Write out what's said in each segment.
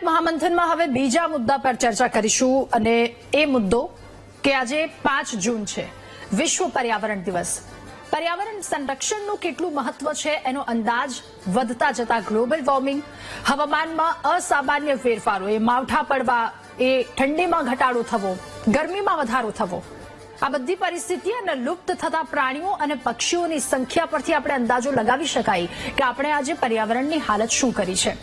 મહામંથનમાં હવે બીજા મુદ્દા પર ચર્ચા કરીશું અને એ મુદ્દો કે આજે 5 જૂન છે, વિશ્વ પર્યાવરણ દિવસ. પર્યાવરણ સંરક્ષણનું કેટલું મહત્વ છે એનો અંદાજ વધતા જતા ગ્લોબલ વોર્મિંગ, હવામાનમાં અસામાન્ય ફેરફારો, એ માવઠા પડવા, એ ઠંડીમાં ઘટાડો થવો, ગરમીમાં વધારો થવો, આ બધી પરિસ્થિતિ અને લુપ્ત થતા પ્રાણીઓ અને પક્ષીઓની સંખ્યા પરથી આપણે અંદાજો લગાવી શકાય કે આપણે આજે પર્યાવરણની હાલત શું કરી છે.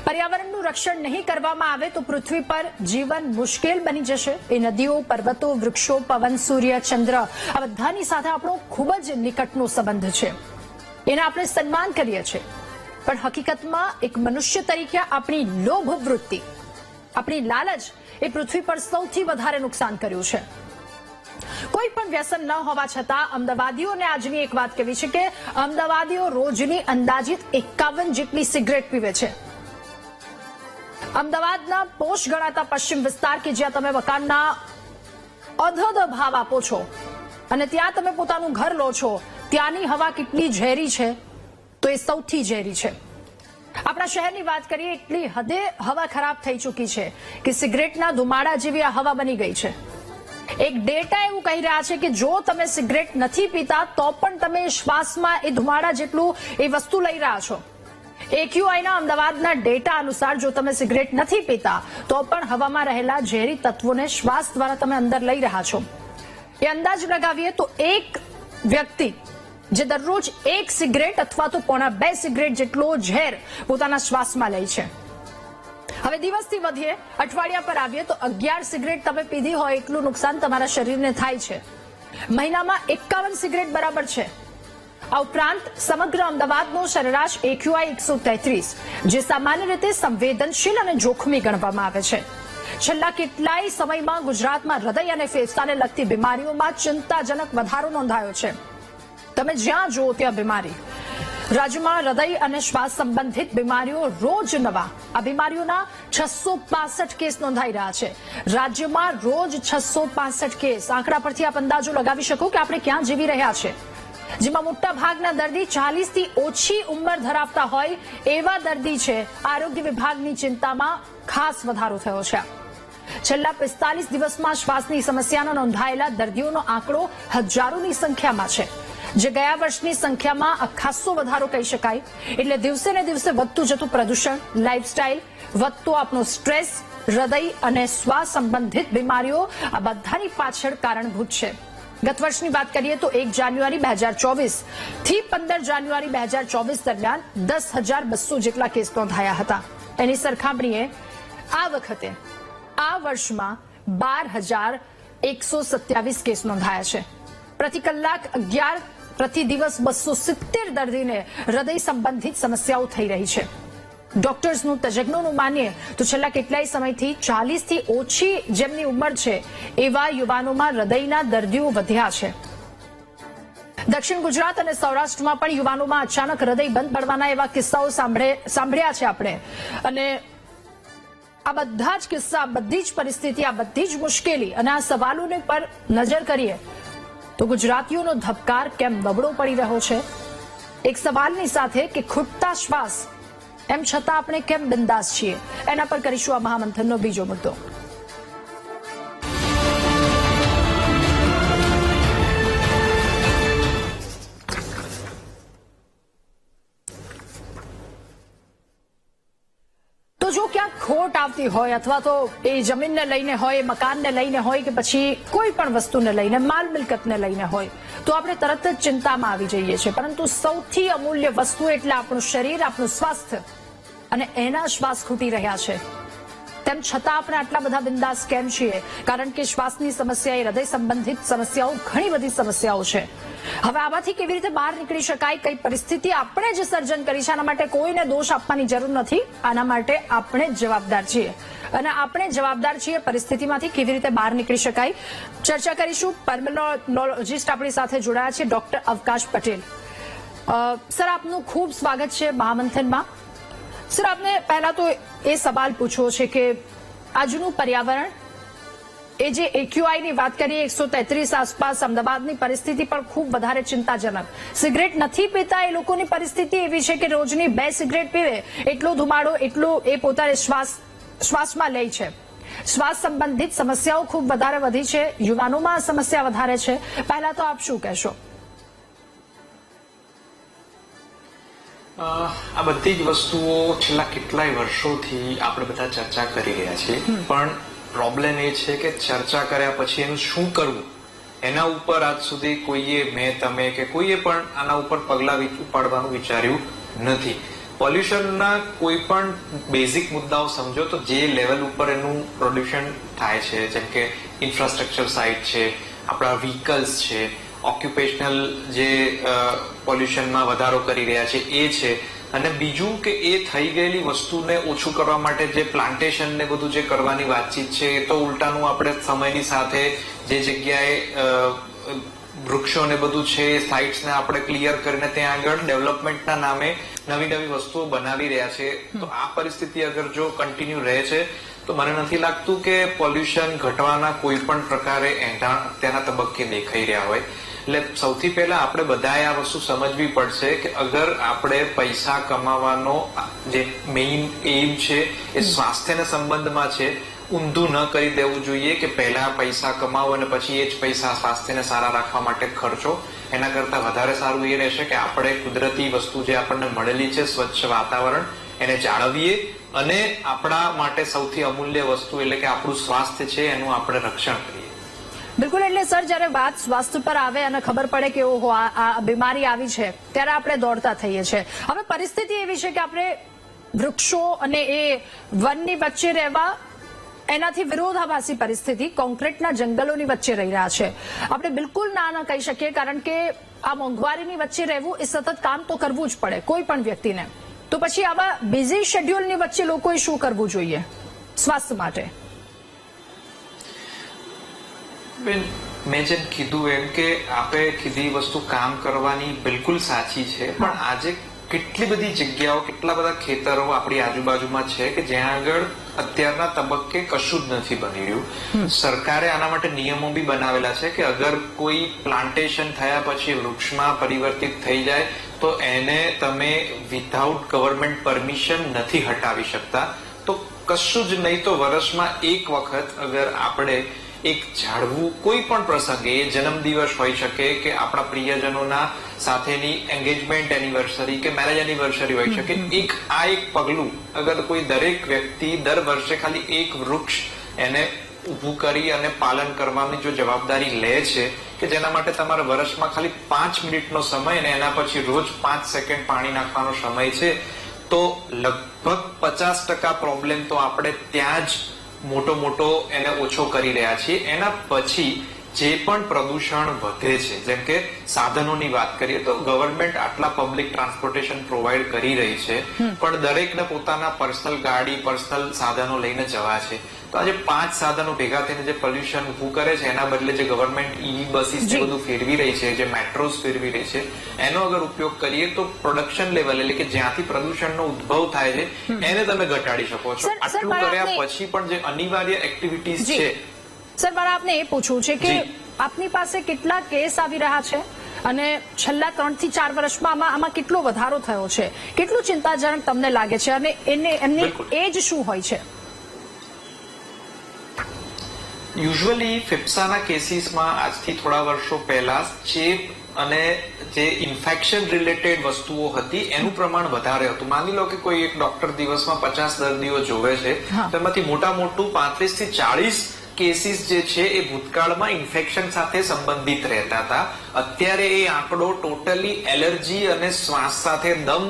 પર્યાવરણનું રક્ષણ નહીં કરવામાં આવે તો પૃથ્વી પર જીવન મુશ્કેલ બની જશે. એ નદીઓ, પર્વતો, વૃક્ષો, પવન, સૂર્ય, ચંદ્ર આ બધાની સાથે આપણો ખૂબ જ નિકટનો સંબંધ છે. એને આપણે સન્માન કરીએ છીએ, પણ હકીકતમાં એક મનુષ્ય તરીકે આપણી લોભ વૃત્તિ, આપણી લાલચ એ પૃથ્વી પર સૌથી વધારે નુકસાન કર્યું છે. કોઈ પણ વ્યસન ન હોવા છતાં અમદાવાદીઓને આજની એક વાત કહેવી છે કે અમદાવાદીઓ રોજની અંદાજિત 51 જેટલી સિગરેટ પીવે છે. અમદાવાદના પોશ ગણાતા પશ્ચિમ વિસ્તાર કે જ્યાં તમે મકાનના અધધ ભાવ આપો છો અને ત્યાં તમે પોતાનું ઘર લો છો, ત્યાંની હવા કેટલી ઝેરી છે તો એ સૌથી ઝેરી છે. આપણા શહેરની વાત કરીએ, એટલી હદે હવા ખરાબ થઈ ચૂકી છે કે સિગરેટના ધુમાડા જેવી આ હવા બની ગઈ છે. એક ડેટા એવું કહી રહ્યા છે કે જો તમે સિગરેટ નથી પીતા તો પણ તમે શ્વાસમાં એ ધુમાડા જેટલું એ વસ્તુ લઈ રહ્યા છો. એક્યુઆઈના અમદાવાદના ડેટા અનુસાર જો તમે સિગરેટ નથી પીતા તો પણ હવામાં રહેલા ઝેરી તત્વોને શ્વાસ દ્વારા તમે અંદર લઈ રહ્યા છો. એ અંદાજ લગાવીએ તો એક વ્યક્તિ જે દરરોજ 1 સિગરેટ અથવા તો 1.5 સિગરેટ જેટલો ઝેર પોતાના શ્વાસમાં લે છે. હવે દિવસથી વધીએ, અઠવાડિયા પર આવીએ તો 11 સિગરેટ તમે પીધી હોય એટલું નુકસાન તમારા શરીરને થાય છે. મહિનામાં 51 સિગરેટ બરાબર છે. આ ઉપરાંત સમગ્ર અમદાવાદનો સરેરાશ એક્યુઆઈ 133, જે સામાન્ય રીતે સંવેદનશીલ અને જોખમી ગણવામાં આવે છે. છેલ્લા કેટલાય સમયમાં ગુજરાતમાં હૃદય અને ફેફસાને લગતી બીમારીઓમાં ચિંતાજનક વધારો નોંધાયો છે. તમે જ્યાં જુઓ ત્યાં બીમારી. રાજ્યમાં હૃદય અને શ્વાસ સંબંધિત બીમારીઓ રોજ નવા, આ બીમારીઓના 665 કેસ નોંધાઈ રહ્યા છે. રાજ્યમાં રોજ 665 કેસ. આંકડા પરથી આપ અંદાજો લગાવી શકો કે આપણે ક્યાં જીવી રહ્યા છે, જેમાં મોટા ભાગના દર્દી 40 થી ઓછી ઉંમર ધરાવતા હોય એવા દર્દી છે. આરોગ્ય વિભાગની ચિંતામાં ખાસ વધારો થયો છે. છેલ્લા 45 દિવસમાં શ્વાસની સમસ્યાના નોંધાયેલા દર્દીઓનો આંકડો હજારોની સંખ્યામાં છે, જે ગયા વર્ષની સંખ્યામાં ખાસો વધારો કહી શકાય. એટલે દિવસે ને દિવસે વધતું જતું પ્રદૂષણ, લાઇફસ્ટાઇલ, વધતો આપણો સ્ટ્રેસ, હૃદય અને શ્વાસ સંબંધિત બીમારીઓ આ બધાની પાછળ કારણભૂત છે. ગત વર્ષની વાત કરીએ તો 1 જાન્યુઆરી 2024 થી 15 જાન્યુઆરી 2024 દરમિયાન 10,200 જેટલા કેસ નોંધાયા હતા. એની સરખામણીએ આ વખતે આ વર્ષમાં 12,127 કેસ નોંધાયા છે. પ્રતિ કલાક 11, પ્રતિ દિવસ 270 દર્દીને હૃદય સંબંધિત સમસ્યાઓ થઈ રહી છે. ડોક્ટર્સનું, તજજ્ઞોનું માનીએ તો છેલ્લા કેટલાય સમયથી 40 થી ઓછી જેમની ઉંમર છે એવા યુવાનોમાં હૃદયના દર્દીઓ વધ્યા છે. દક્ષિણ ગુજરાત અને સૌરાષ્ટ્રમાં પણ યુવાનોમાં અચાનક હૃદય બંધ પડવાના એવા કિસ્સાઓ સાંભળ્યા છે આપણે. અને આ બધા જ કિસ્સા, બધી જ પરિસ્થિતિ, આ બધી જ મુશ્કેલી અને આ સવાલોને પર નજર કરીએ તો ગુજરાતીઓનો ધબકાર કેમ નબળો પડી રહ્યો છે. એક સવાલની સાથે કે ખૂટતા શ્વાસ, એમ છતાં આપણે કેમ બિંદાસ છીએ, એના પર કરીશું આ મહામંથનનો બીજો મુદ્દો. તો જો ક્યાંક ખોટ આવતી હોય અથવા તો એ જમીનને લઈને હોય, મકાનને લઈને હોય કે પછી કોઈ પણ વસ્તુને લઈને, માલ મિલકતને લઈને હોય તો આપણે તરત જ ચિંતામાં આવી જઈએ છીએ. પરંતુ સૌથી અમૂલ્ય વસ્તુ એટલે આપણું શરીર, આપણું સ્વાસ્થ્ય, અને એના શ્વાસ ખૂટી રહ્યા છે. તેમ છતાં આપણે આટલા બધા બિંદાસ કેમ છીએ? કારણ કે શ્વાસની સમસ્યા, એ હૃદય સંબંધિત સમસ્યાઓ, ઘણી બધી સમસ્યાઓ છે. હવે આમાંથી કેવી રીતે બહાર નીકળી શકાય, કઈ પરિસ્થિતિ આપણે જ સર્જન કરી છે, આના માટે કોઈને દોષ આપવાની જરૂર નથી. આના માટે આપણે જ જવાબદાર છીએ અને આપણે જવાબદાર છીએ પરિસ્થિતિમાંથી કેવી રીતે બહાર નીકળી શકાય. ચર્ચા કરીશું. પલ્મોનોલોજીસ્ટ આપણી સાથે જોડાયા છે ડોક્ટર અવકાશ પટેલ. સર, આપનું ખૂબ સ્વાગત છે મહામંથનમાં. સર, આપને પહેલા તો એ સવાલ પૂછવો છે કે આજનું પર્યાવરણ, એ જે એક્યુઆઈની વાત કરીએ 133 આસપાસ, અમદાવાદની પરિસ્થિતિ પણ ખૂબ વધારે ચિંતાજનક. સિગરેટ નથી પીતા એ લોકોની પરિસ્થિતિ એવી છે કે રોજની 2 સિગરેટ પીવે એટલો ધુમાડો, એટલો એ પોતાને શ્વાસ શ્વાસમાં લે છે. શ્વાસ સંબંધિત સમસ્યાઓ ખૂબ વધારે વધી છે, યુવાનોમાં સમસ્યા વધારે છે. પહેલા તો આપ શું કહેશો? આ બધી જ વસ્તુઓ છેલ્લા કેટલાય વર્ષોથી આપણે બધા ચર્ચા કરી રહ્યા છીએ, પણ પ્રોબ્લેમ એ છે કે ચર્ચા કર્યા પછી એનું શું કરવું એના ઉપર આજ સુધી કોઈએ, મેં, તમે કે કોઈએ પણ આના ઉપર પગલાં ઉપાડવાનું વિચાર્યું નથી. પોલ્યુશનના કોઈ પણ બેઝિક મુદ્દાઓ સમજો તો જે લેવલ ઉપર એનું પોલ્યુશન થાય છે, જેમ કે ઇન્ફ્રાસ્ટ્રક્ચર સાઇટ છે, આપણા વ્હીકલ્સ છે, ઓક્યુપેશનલ જે પોલ્યુશનમાં વધારો કરી રહ્યા છે એ છે, અને બીજું કે એ થઈ ગયેલી વસ્તુને ઓછું કરવા માટે જે પ્લાન્ટેશન ને બધું જે કરવાની વાતચીત છે એ તો ઉલટાનું આપણે સમયની સાથે જે જગ્યાએ વૃક્ષો ને બધું છે સાઇટ્સને આપણે ક્લિયર કરીને ત્યાં આગળ ડેવલપમેન્ટના નામે નવી નવી વસ્તુઓ બનાવી રહ્યા છે. તો આ પરિસ્થિતિ અગર જો કન્ટિન્યુ રહે છે તો મને નથી લાગતું કે પોલ્યુશન ઘટવાના કોઈ પણ પ્રકારે એંધાણ અત્યારના તબક્કે દેખાઈ રહ્યા હોય. એટલે સૌથી પહેલા આપણે બધાએ આ વસ્તુ સમજવી પડશે કે અગર આપણે પૈસા કમાવાનો જે મેઇન એમ છે એ સ્વાસ્થ્યના સંબંધમાં છે, ઊંધું ન કરી દેવું જોઈએ કે પહેલા પૈસા કમાવો અને પછી એ જ પૈસા સ્વાસ્થ્યને સારા રાખવા માટે ખર્ચો. એના કરતા વધારે સારું એ રહેશે કે આપણે કુદરતી વસ્તુ જે આપણને મળેલી છે, સ્વચ્છ વાતાવરણ, એને જાળવીએ અને આપણા માટે સૌથી અમૂલ્ય વસ્તુ એટલે કે આપણું સ્વાસ્થ્ય છે એનું આપણે રક્ષણ કરીએ. બિલકુલ. એટલે સર, જયારે વાત સ્વાસ્થ્ય પર આવે અને ખબર પડે કે ઓહો આ બીમારી આવી છે ત્યારે આપણે દોડતા થઈએ છીએ. હવે પરિસ્થિતિ એવી છે કે આપણે વૃક્ષો અને એ વનની વચ્ચે રહેવા, એનાથી વિરોધાભાસી પરિસ્થિતિ કોન્ક્રીટના જંગલોની વચ્ચે રહી રહ્યા છે. આપણે બિલકુલ ના ન કહી શકીએ, કારણ કે આ મોંઘવારીની વચ્ચે રહેવું એ સતત કામ તો કરવું જ પડે કોઈ પણ વ્યક્તિને. તો પછી આવા બિઝી શેડ્યુલની વચ્ચે લોકોએ શું કરવું જોઈએ સ્વાસ્થ્ય માટે? મેં જેમ કીધું એમ કે આપણે કીધી વસ્તુ કામ કરવાની બિલકુલ સાચી છે, પણ આજે કેટલી બધી જગ્યાઓ, કેટલા બધા ખેતરો આપણી આજુબાજુમાં છે કે જ્યાં આગળ અત્યારના તબક્કે કશું જ નથી બની રહ્યું. સરકારે આના માટે નિયમો બી બનાવેલા છે કે અગર કોઈ પ્લાન્ટેશન થયા પછી વૃક્ષમાં પરિવર્તિત થઈ જાય તો એને તમે વિધાઉટ ગવર્મેન્ટ પરમિશન નથી હટાવી શકતા. તો કશું જ નહીં તો વર્ષમાં એક વખત અગર આપણે એક ઝાડવું, કોઈ પણ પ્રસંગે, એ જન્મદિવસ હોઈ શકે કે આપણા પ્રિયજનોના સાથેની એન્ગેજમેન્ટ એનિવર્સરી કે મેરેજ એનિવર્સરી હોઈ શકે, એક પગલું અગર કોઈ દરેક વ્યક્તિ દર વર્ષે ખાલી એક વૃક્ષ એને ઉભું કરી અને પાલન કરવાની જો જવાબદારી લે છે કે જેના માટે તમારા વર્ષમાં ખાલી 5 મિનિટનો સમય અને એના પછી રોજ 5 સેકન્ડ પાણી નાખવાનો સમય છે, તો લગભગ 50% પ્રોબ્લેમ તો આપણે ત્યાં જ મોટો એને ઓછો કરી રહ્યા છીએ. એના પછી જે પણ પ્રદૂષણ વધે છે, જેમ કે સાધનોની વાત કરીએ તો ગવર્મેન્ટ આટલા પબ્લિક ટ્રાન્સપોર્ટેશન પ્રોવાઈડ કરી રહી છે, પણ દરેકને પોતાના પર્સનલ ગાડી, પર્સનલ સાધનો લઈને જવા છે. તો આજે 5 સાધનો ભેગા થઈને જે પોલ્યુશન ઉભું કરે છે એના બદલે જે ગવર્મેન્ટ ઈ બસીસ જે બધું ફેરવી રહી છે, જે મેટ્રોસ ફેરવી રહી છે, એનો અગર ઉપયોગ કરીએ તો પ્રોડક્શન લેવલ એટલે કે જ્યાંથી પ્રદૂષણનો ઉદ્ભવ થાય છે એને તમે ઘટાડી શકો છો. આટલું કર્યા પછી પણ જે અનિવાર્ય એક્ટિવિટીઝ છે. સર, મારે આપને એ પૂછવું છે કે આપની પાસે કેટલા કેસ આવી રહ્યા છે અને છેલ્લા 3 થી 4 વર્ષમાં આમાં કેટલો વધારો થયો છે? કેટલું ચિંતાજનક તમને લાગે છે અને એમની એજ શું હોય છે? યુઝ્યુઅલી ફેફસાના કેસીસમાં આજથી થોડા વર્ષો પહેલા ચેપ અને જે ઇન્ફેક્શન રિલેટેડ વસ્તુઓ હતી એનું પ્રમાણ વધારે હતું. માની લો કે કોઈ એક ડોક્ટર દિવસમાં 50 દર્દીઓ જોવે છે, તેમાંથી મોટા મોટું 35 થી 40 કેસીસ જે છે એ ભૂતકાળમાં ઇન્ફેક્શન સાથે સંબંધિત રહેતા હતા. અત્યારે એ આંકડો ટોટલી એલર્જી અને શ્વાસ સાથે દમ,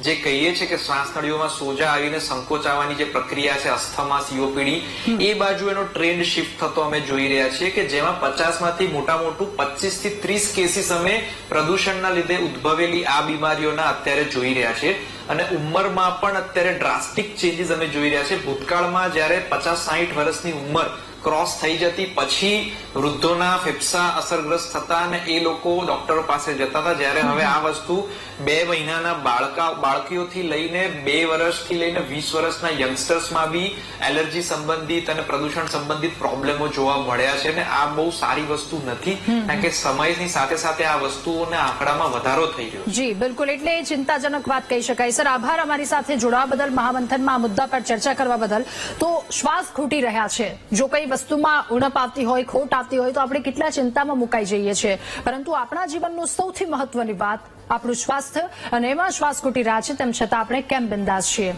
જે કહીએ છીએ કે શ્વાસ નળીઓમાં સોજા આવીને સંકોચાવાની જે પ્રક્રિયા છે, અસ્થમા, સીઓપીડી, એ બાજુ એનો ટ્રેન્ડ શિફ્ટ થતો અમે જોઈ રહ્યા છીએ કે જેમાં 50 માંથી મોટા મોટું 25 થી 30 કેસીસ અમે પ્રદૂષણના લીધે ઉદ્ભવેલી આ બીમારીઓના અત્યારે જોઈ રહ્યા છીએ. અને ઉંમરમાં પણ અત્યારે ડ્રાસ્ટિક ચેન્જીસ અમે જોઈ રહ્યા છીએ. ભૂતકાળમાં જયારે 50-60 વર્ષની ઉંમર ક્રોસ થઈ જતી, પછી વૃદ્ધોના ફેફસા અસરગ્રસ્ત થતા અને એ લોકો ડોક્ટરો પાસે જતા હતા. જ્યારે હવે આ વસ્તુ 2 મહિનાના બાળકીઓથી લઈને 2 વર્ષથી લઈને 20 વર્ષના યંગસ્ટર્સમાં બી એલર્જી સંબંધિત અને પ્રદૂષણ સંબંધિત પ્રોબ્લેમો જોવા મળ્યા છે. અને આ બહુ સારી વસ્તુ નથી, કારણ કે સમયની સાથે સાથે આ વસ્તુઓના આંકડામાં વધારો થઈ રહ્યો છે. જી બિલકુલ, એટલે એ ચિંતાજનક વાત કહી શકાય. સર આભાર અમારી સાથે જોડાવા બદલ, મહામંથનમાં આ મુદ્દા પર ચર્ચા કરવા બદલ. તો શ્વાસ ખૂટી રહ્યા છે, જો કઈ વસ્તુમાં ઉણપ આવતી હોય, ખોટ આવતી હોય તો આપણે કેટલા ચિંતામાં મુકાઈ જઈએ છીએ, પરંતુ આપણા જીવનનું સૌથી મહત્વની વાત આપણું સ્વાસ્થ્ય, અને એમાં શ્વાસ ખૂટી રહ્યા છે તેમ છતાં આપણે કેમ બિંદાસ છીએ.